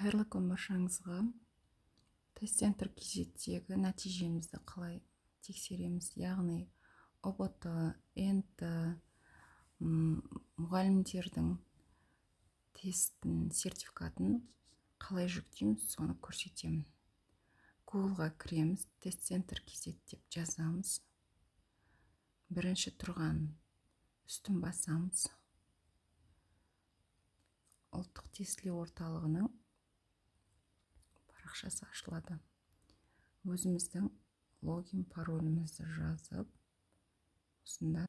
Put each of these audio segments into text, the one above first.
Қайырлы күн баршаңызға. Тест-центр кезеттегі нәтижемізді қалай тексереміз, яғни ұбт, ент, мұғалімдердің тесттің сертификатын қалай жүктейміз, соны көрсетемін. Google-ға кіреміз, тест-центр кезет деп жазамыз. Бірінші тұрған үстін басамыз. Ұлттық тестілеу орталығының парақшасы ашылады. Өзіміздің логин паролімізді жазып, осында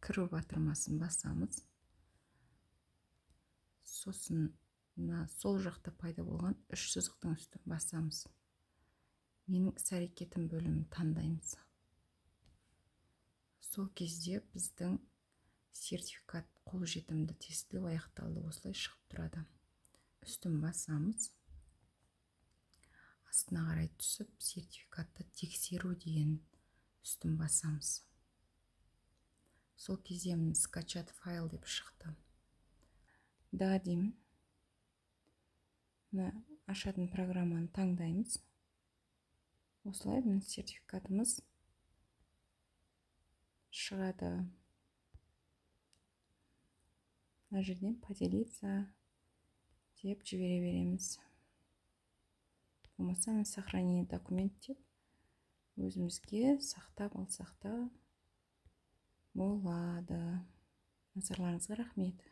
кіру батырмасын басамыз. Сосын сол жақта пайда болған үш сызықтың үстін басамыз. Менің іс-әрекетім бөлімін таңдаймыз. Сол кезде біздің сертификат қолжетімді тестілеу аяқталды, осылай шығып тұрады. Үстін басамыз. Астына қарай түсіп, сертификатты тексеру деген үстін басамыз. Сол кезде скачать файл деп шықты. Да деймін. Ашатын программаны таңдаймыз. Осылай сертификатымыз шығады. Мына жерден поделиться деп жібере береміз. Болмаса сохранение документ деп өзімізге сақтап алсақ та болады. Назарларыңызға рахмет.